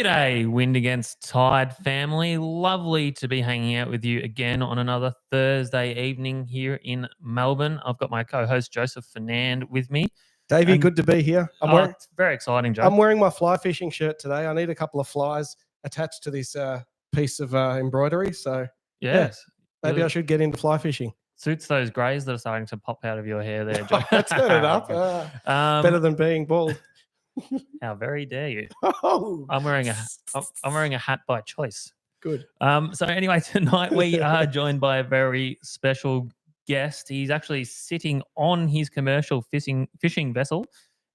G'day, Wind Against Tide family. Lovely to be hanging out with you again on another Thursday evening here in Melbourne. I've got my co-host Joseph Fernand with me. Davey, good to be here. It's very exciting, Joe. I'm wearing my fly fishing shirt today. I need a couple of flies attached to this piece of embroidery. So Yes. maybe I should get into fly fishing. Suits those greys that are starting to pop out of your hair there, Joe. Turn it up. Better than being bald. How very dare you? Oh, I'm wearing a hat by choice. Good. So anyway, tonight we are joined by a very special guest. He's actually sitting on his commercial fishing vessel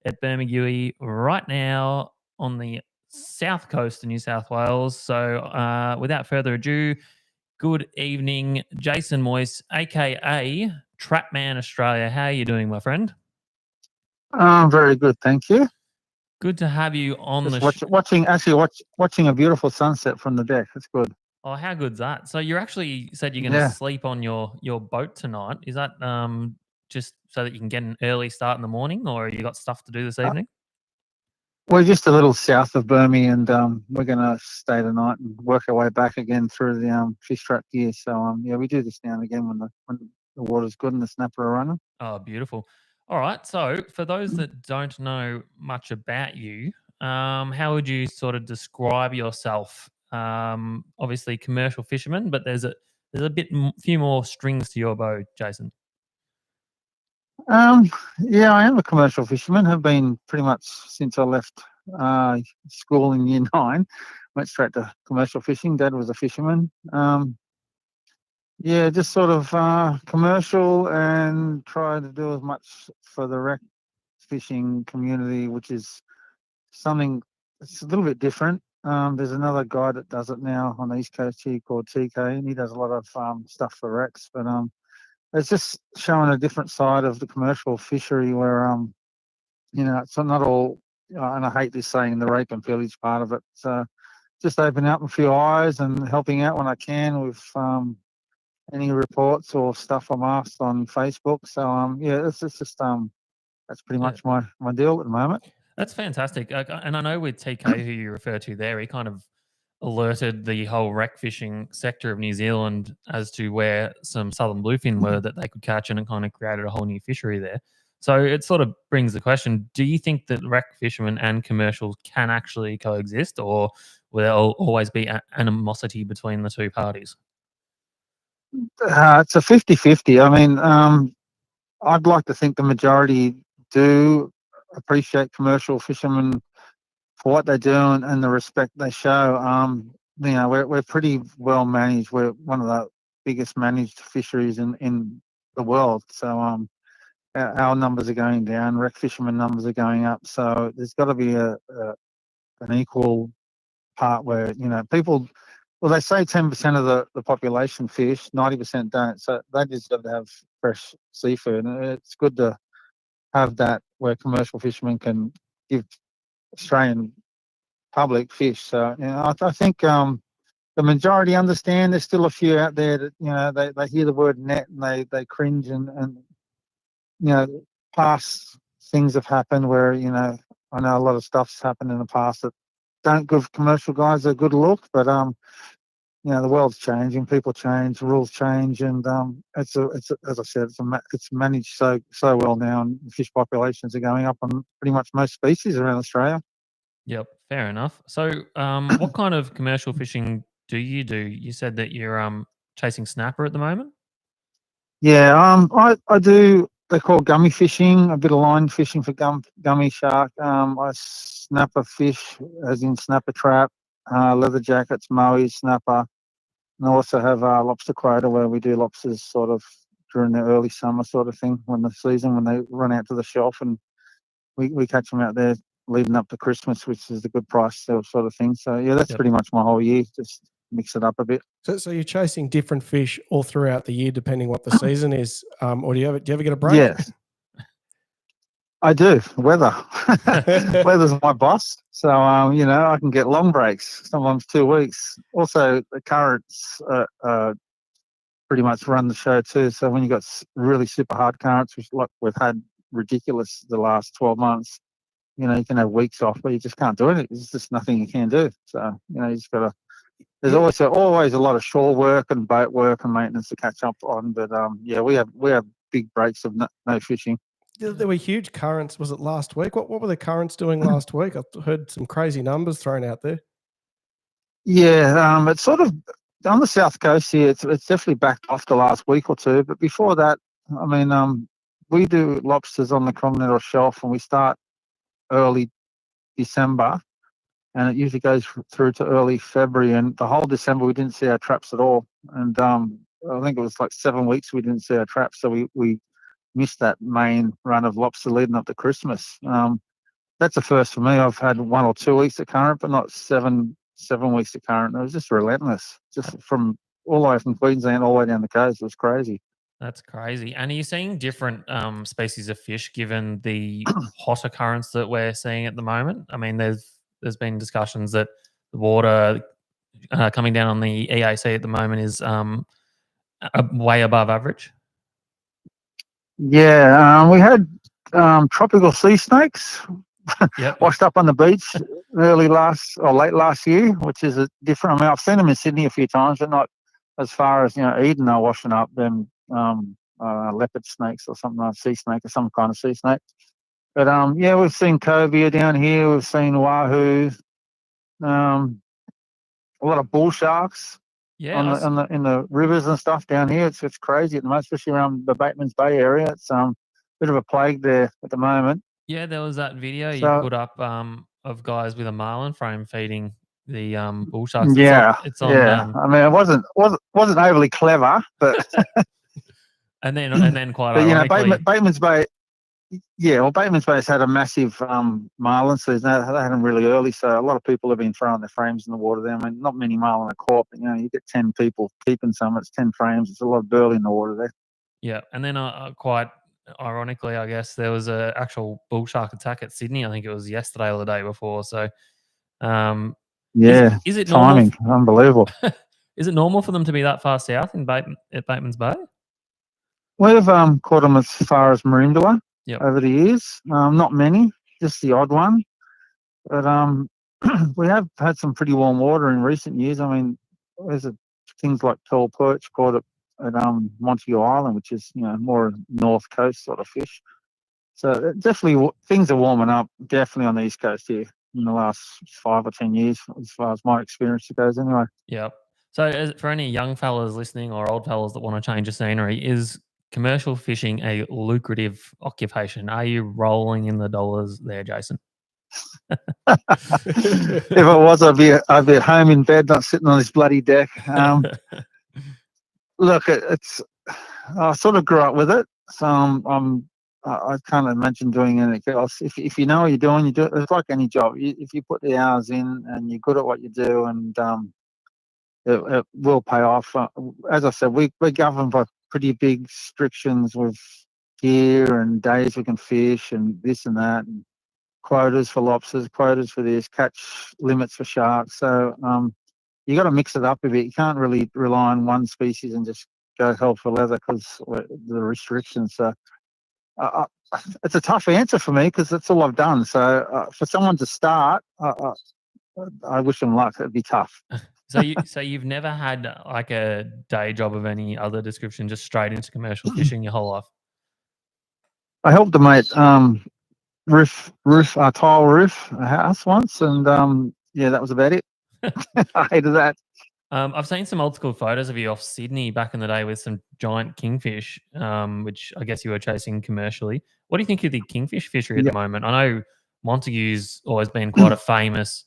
at Bermagui right now on the south coast of New South Wales. So without further ado, good evening, Jason Moyce, aka Trapman Australia. How are you doing, my friend? Very good, thank you. Good to have you on watching a beautiful sunset from the deck. That's good. Oh, how good's that? So you actually said you're going to sleep on your boat tonight. Is that just so that you can get an early start in the morning, or you got stuff to do this evening? We're just a little south of Burmy, and we're going to stay the night and work our way back again through the fish trap gear. So we do this now and again when the water's good and the snapper are running. Oh, beautiful. All right. So for those that don't know much about you, how would you sort of describe yourself? Obviously commercial fisherman, but there's a few more strings to your bow, Jason. I am a commercial fisherman. Have been pretty much since I left school in year 9. Went straight to commercial fishing. Dad was a fisherman. Just sort of commercial and try to do as much for the rec fishing community, which is something it's a little bit different. There's another guy that does it now on the East Coast here called TK, and he does a lot of stuff for wrecks. But it's just showing a different side of the commercial fishery where, it's not all, and I hate this saying, the rape and pillage part of it. So just opening up a few eyes and helping out when I can with any reports or stuff I'm asked on Facebook. So, it's just that's pretty much my deal at the moment. That's fantastic. And I know with TK, who you refer to there, he kind of alerted the whole wreck fishing sector of New Zealand as to where some southern bluefin were that they could catch, and it kind of created a whole new fishery there. So it sort of brings the question, do you think that wreck fishermen and commercials can actually coexist, or will there always be animosity between the two parties? It's a 50-50. I mean, I'd like to think the majority do appreciate commercial fishermen for what they do and the respect they show. We're pretty well managed. We're one of the biggest managed fisheries in the world. So our numbers are going down. Wreck fishermen numbers are going up. So there's got to be an equal part where people. Well, they say 10% of the population fish, 90% don't. So they deserve to have fresh seafood. And it's good to have that where commercial fishermen can give Australian public fish. So I think the majority understand. There's still a few out there that they hear the word net and they cringe and past things have happened where I know a lot of stuff's happened in the past that don't give commercial guys a good look, but the world's changing, people change, rules change, and it's as I said, it's managed so well now, and fish populations are going up on pretty much most species around Australia. Yep, fair enough. So, what kind of commercial fishing do? You said that you're chasing snapper at the moment. Yeah, I do. They call gummy fishing, a bit of line fishing for gummy shark. I snapper fish, as in snapper trap, leather jackets, moe, snapper. And I also have lobster quota where we do lobsters sort of during the early summer sort of thing when they run out to the shelf, and we catch them out there leading up to Christmas, which is a good price sort of thing. So that's pretty much my whole year. Just mix it up a bit. So you're chasing different fish all throughout the year, depending what the season is, or do you ever get a break? Yes, I do. Weather's my boss, so I can get long breaks, sometimes 2 weeks. Also, the currents pretty much run the show too. So when you got really super hard currents, which like we've had ridiculous the last 12 months, you can have weeks off, but you just can't do it. There's just nothing you can do. So you just got to. There's Yeah. always a lot of shore work and boat work and maintenance to catch up on. But yeah, we have big breaks of no fishing. There were huge currents. Was it last week? What were the currents doing last week? I've heard some crazy numbers thrown out there. Yeah, it's sort of on the south coast here. It's definitely backed off the last week or two. But before that, I mean, we do lobsters on the continental shelf, and we start early December, and it usually goes through to early February. And the whole December, we didn't see our traps at all. And I think it was like 7 weeks we didn't see our traps, so we missed that main run of lobster leading up to Christmas. That's a first for me. I've had 1 or 2 weeks of current, but not seven weeks of current. It was just relentless, just from all the way from Queensland all the way down the coast. It was crazy. That's crazy. And are you seeing different species of fish given the hotter currents that we're seeing at the moment? I mean, there's been discussions that the water coming down on the EAC at the moment is way above average. Yeah, we had tropical sea snakes Yep. washed up on the beach late last year, which is a different. I mean, I've seen them in Sydney a few times, but not as far as Eden are washing up them leopard snakes or something like sea snake or some kind of sea snake. But yeah, we've seen cobia down here. We've seen wahoo, a lot of bull sharks Yeah. in the rivers and stuff down here. It's crazy at the moment, especially around the Bateman's Bay area. It's bit of a plague there at the moment. Yeah, there was that video you So put up of guys with a marlin frame feeding the bull sharks. yeah, It's on yeah. I mean, it wasn't overly clever, but and then quite but ironically, Bateman's Bay. Yeah, well, Bateman's Bay's had a massive marlin season. They had them really early, so a lot of people have been throwing their frames in the water there. I mean, not many marlin are caught, but you get 10 people keeping some. It's 10 frames. It's a lot of burley in the water there. yeah, and then quite ironically, I guess there was a actual bull shark attack at Sydney. I think it was yesterday or the day before. So, Yeah, is it normal? timing, unbelievable. Is it normal for them to be that far south at Bateman's Bay? We've caught them as far as Maroondah Yep. over the years. Not many, just the odd one. But we have had some pretty warm water in recent years. I mean, there's things like pearl perch caught at Montague Island, which is more north coast sort of fish. So definitely things are warming up. Definitely on the east coast here in the last 5 or 10 years, as far as my experience goes. Anyway. Yep. So, for any young fellas listening or old fellas that want to change the scenery, is commercial fishing a lucrative occupation? Are you rolling in the dollars there, Jason? If it was, I'd be at home in bed, not sitting on this bloody deck. Look, I sort of grew up with it, so I can't imagine doing anything else. If you know what you're doing, you do it. It's like any job. If you put the hours in and you're good at what you do, and it will pay off. As I said, we're governed by pretty big restrictions with gear and days we can fish and this and that, and quotas for lobsters, quotas for this, catch limits for sharks. So you got to mix it up a bit. You can't really rely on one species and just go hell for leather because the restrictions. So it's a tough answer for me because that's all I've done. So for someone to start, I wish them luck. It'd be tough. So you've never had like a day job of any other description, just straight into commercial fishing your whole life? I helped a mate tile roof a house once, and yeah, that was about it. I hated that. I've seen some old school photos of you off Sydney back in the day with some giant kingfish, which I guess you were chasing commercially. What do you think of the kingfish fishery at the moment? I know Montague's always been quite a famous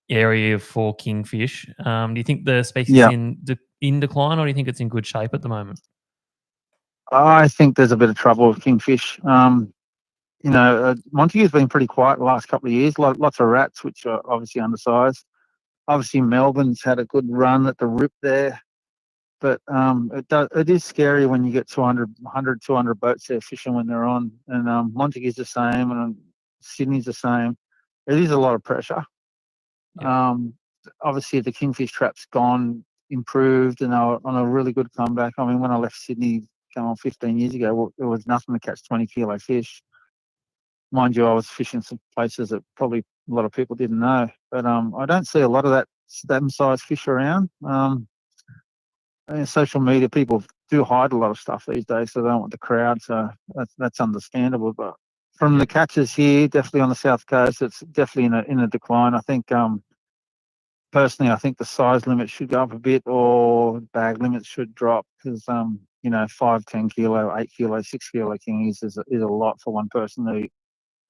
area for kingfish. Do you think the species is in decline, or do you think it's in good shape at the moment? I think there's a bit of trouble with kingfish. Montague's been pretty quiet the last couple of years. Lots of rats, which are obviously undersized. Obviously, Melbourne's had a good run at the rip there, but it is scary when you get 200 boats there fishing when they're on. And Montague's the same, and Sydney's the same. It is a lot of pressure. Obviously, the kingfish trap's improved, and they're on a really good comeback. I mean, when I left Sydney, 15 years ago, there was nothing to catch 20 kilo fish. mind you, I was fishing some places that probably a lot of people didn't know. But I don't see a lot of that size fish around. And social media, people do hide a lot of stuff these days, so they don't want the crowd. So that's understandable. But from the catches here, definitely on the south coast, it's definitely in a decline. I think personally, I think the size limit should go up a bit, or bag limits should drop, because 5, 10 kilo, 8 kilo, 6 kilo kingies is a lot for one person to eat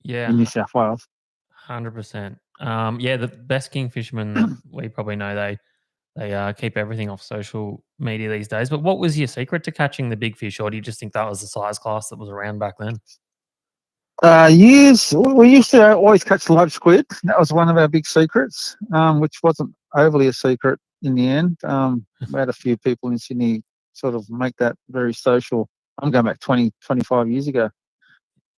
Yeah, in New South Wales. 100%. Yeah, the best king fishermen that we probably know, they keep everything off social media these days. But what was your secret to catching the big fish, or do you just think that was the size class that was around back then? Years we used to always catch live squid. That was one of our big secrets, which wasn't overly a secret in the end. We had a few people in Sydney sort of make that very social. I'm going back 20, 25 years ago.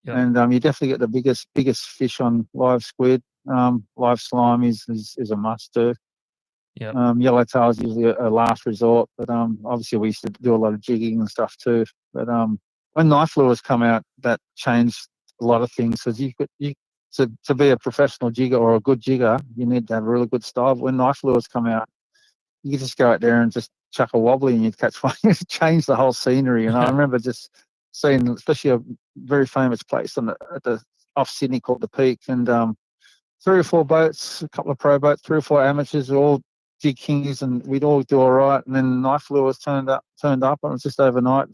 Yep. And you definitely get the biggest fish on live squid. Live slime is a must do. Yep. Yellowtail is usually a last resort, but obviously we used to do a lot of jigging and stuff too. But when knife lures come out, that changed a lot of things. Because to be a professional jigger or a good jigger, you need to have a really good style. But when knife lures come out, you can just go out there and just chuck a wobbly and you'd catch one. It changed the whole scenery. And I remember just seeing, especially a very famous place at the off Sydney called the Peak, and 3 or 4 boats, a couple of pro boats, 3 or 4 amateurs, all jig kingies, and we'd all do all right. And then knife lures turned up, and it was just overnight.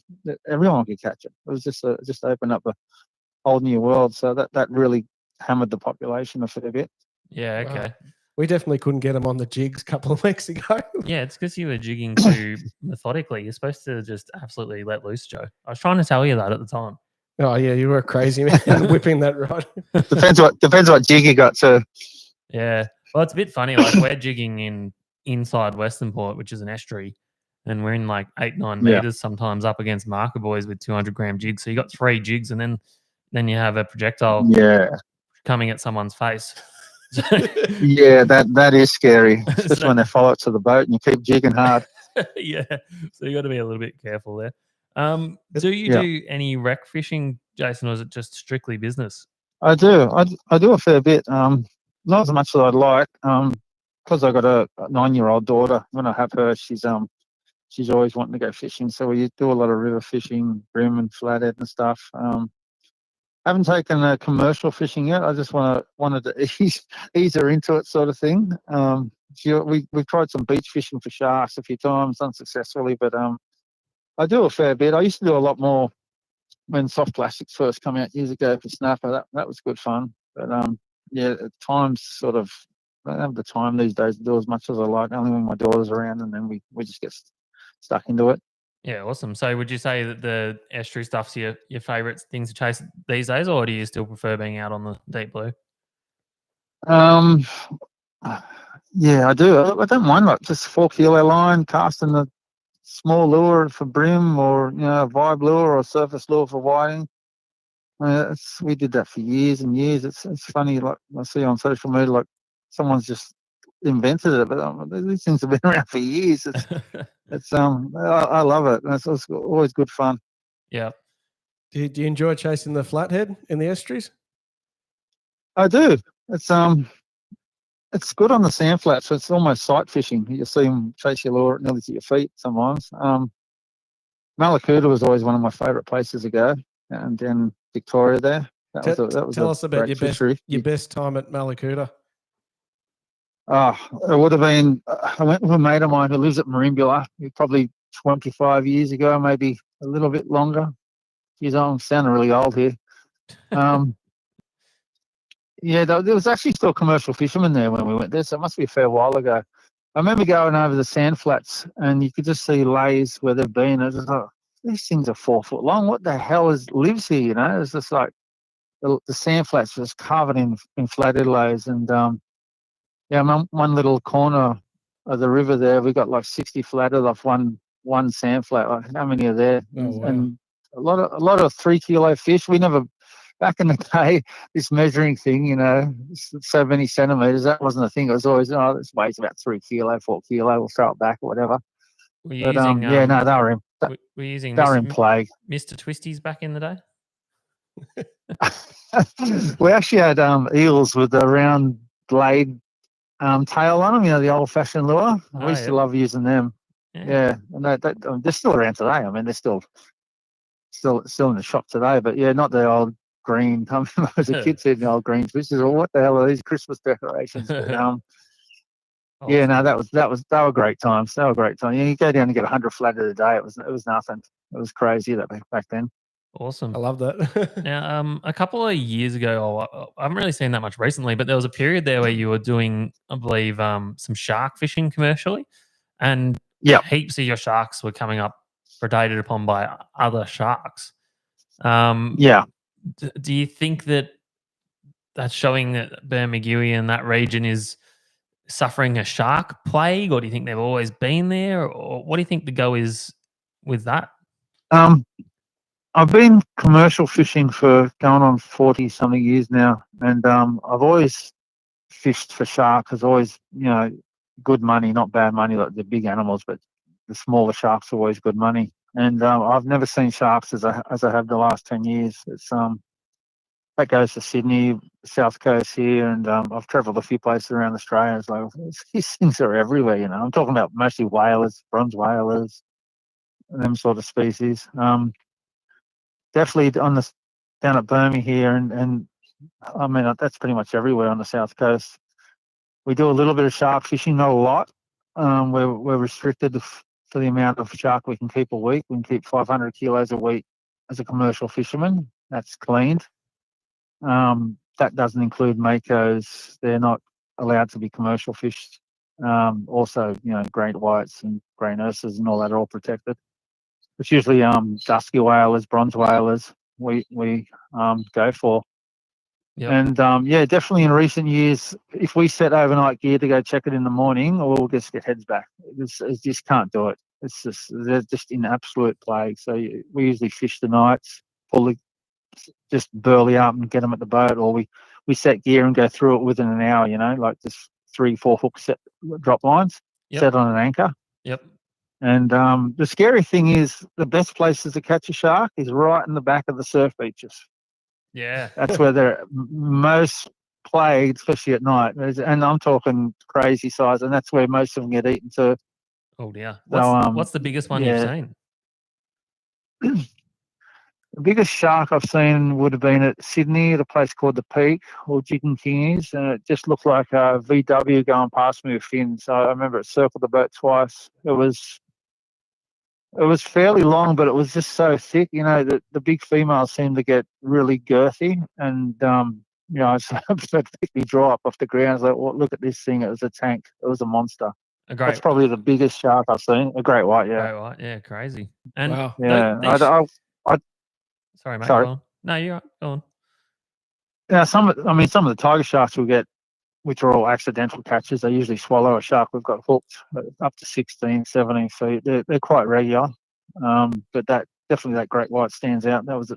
Everyone could catch it. It was just opened up a whole new world. So that really hammered the population a fair bit. Yeah, Wow. okay. We definitely couldn't get them on the jigs a couple of weeks ago. Yeah, it's because you were jigging too methodically. You're supposed to just absolutely let loose, Joe. I was trying to tell you that at the time. Oh yeah, you were a crazy man whipping that rod. Depends what jig you got. So Yeah. Well, it's a bit funny. Like, we're jigging inside Western Port, which is an estuary, and we're in like 8, 9 meters sometimes up against marker buoys with 200-gram jigs. So you got 3 jigs, and then you have a projectile coming at someone's face. Yeah, that is scary, especially when they follow it to the boat and you keep jigging hard. Yeah, so you got to be a little bit careful there. Do you do any wreck fishing, Jason, or is it just strictly business? I do. I do a fair bit. Not as much as I'd like. Because I got a 9-year-old daughter. When I have her, she's always wanting to go fishing. So we do a lot of river fishing, brim and flathead and stuff. Haven't taken commercial fishing yet. I just wanted to ease her into it, sort of thing. We've tried some beach fishing for sharks a few times, unsuccessfully, but I do a fair bit. I used to do a lot more when soft plastics first come out years ago for snapper. That was good fun. But at times sort of I don't have the time these days to do as much as I like. Only when my daughter's around, and then we just get stuck into it. Yeah, awesome. So would you say that the estuary stuff's your favourite things to chase these days, or do you still prefer being out on the deep blue? Yeah, I do. I don't mind like just 4 kilo line, casting the small lure for brim, or a vibe lure or a surface lure for whiting. We did that for years and years. It's funny, like I see on social media, like someone's just invented it, but these things have been around for years. I love it. It's always good fun. Yeah. Do you enjoy chasing the flathead in the estuaries? I do. It's good on the sand flats. So it's almost sight fishing. You see them chase your lure nearly to your feet sometimes. Malakuta was always one of my favourite places to go, and then Victoria there. Tell us about your best time at Malakuta. It would have been. I went with a mate of mine who lives at Marimbula, probably 25 years ago, maybe a little bit longer. Geez, I'm sounding really old here. Yeah, there was actually still commercial fishermen there when we went there, so it must be a fair while ago. I remember going over the sand flats, and you could just see lays where they've been. I was just like, these things are 4 foot long. What the hell lives here? It's just like the sand flats just covered in flathead lays, and one little corner of the river there, we got like 60 flathead off one sand flat. Like, how many are there? Oh, wow. And a lot of 3 kilo fish. We never. Back in the day, this measuring thing, so many centimeters, that wasn't a thing. It was always, this weighs about 3 kilo, 4 kilo, we'll throw it back or whatever. Were you using they were in were you using they were in play. Mr. Twisties back in the day? We actually had eels with a round blade tail on them, the old-fashioned lure. We used to love using them. Yeah, and they're still around today. I mean, they're still in the shop today. But yeah, not the old green. I remember as a kid seeing the old green fishes. Well, what the hell are these Christmas decorations? But, yeah, no, they were great times. They were great times. You go down and get 100 flat a day. It was nothing. It was crazy that back then. Awesome. I love that. Now, a couple of years ago, I haven't really seen that much recently, but there was a period there where you were doing, I believe, some shark fishing commercially, and heaps of your sharks were coming up predated upon by other sharks. Yeah. Do you think that that's showing that Bermuda and that region is suffering a shark plague, or do you think they've always been there, or what do you think the go is with that? I've been commercial fishing for going on 40 something years now, and I've always fished for sharks. There's always, good money, not bad money like the big animals, but the smaller sharks are always good money. And I've never seen sharks as I have the last 10 years. It's that goes to Sydney, South Coast here, and I've travelled a few places around Australia. It's like these things are everywhere. I'm talking about mostly whalers, bronze whalers, and them sort of species. Definitely down at Burmy here, and I mean that's pretty much everywhere on the South Coast. We do a little bit of shark fishing, not a lot. We're restricted for the amount of shark we can keep a week. We can keep 500 kilos a week as a commercial fisherman. That's cleaned. That doesn't include makos. They're not allowed to be commercial fished. Also, great whites and grey nurses and all that are all protected. It's usually dusky whalers, bronze whalers we go for. Yep. And definitely in recent years, if we set overnight gear to go check it in the morning, we'll just get heads back. It just can't do it. They're just in absolute plague. So we usually fish the nights, just burly up and get them at the boat, or we set gear and go through it within an hour. Like just 3-4 hook set drop lines set on an anchor. Yep. And the scary thing is the best places to catch a shark is right in the back of the surf beaches. Yeah. That's where they're most plagued, especially at night. And I'm talking crazy size, and that's where most of them get eaten too. Oh dear. So, What's the biggest one you've seen? The biggest shark I've seen would have been at Sydney at a place called the Peak, or Chicken Kings, and it just looked like a VW going past me with fins. So I remember it circled the boat twice. It was fairly long, but it was just so thick. The big females seemed to get really girthy, and I quickly draw up off the ground. I was like, well, look at this thing. It was a tank. It was a monster. That's probably the biggest shark I've seen. A great white, yeah. Great white, yeah, crazy. And wow. Yeah, sorry, mate. Sorry. Go on. No, you're right. Go on. Yeah, some of the tiger sharks we get, which are all accidental catches, they usually swallow a shark we've got hooked up to 16, 17 feet. They're quite regular, but that great white stands out. That was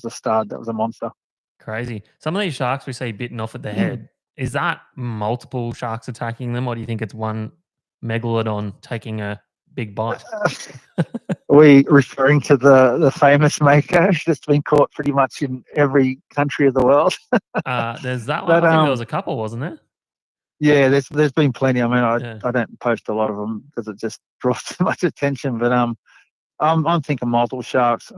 a stud. That was a monster. Crazy. Some of these sharks we see bitten off at the head. Is that multiple sharks attacking them, or do you think it's one megalodon taking a big bite? Are we referring to the famous mako that's been caught pretty much in every country of the world? There's that one. I think there was a couple, wasn't there? Yeah, there's been plenty. I mean, I don't post a lot of them because it just draws too much attention. But I'm thinking multiple sharks.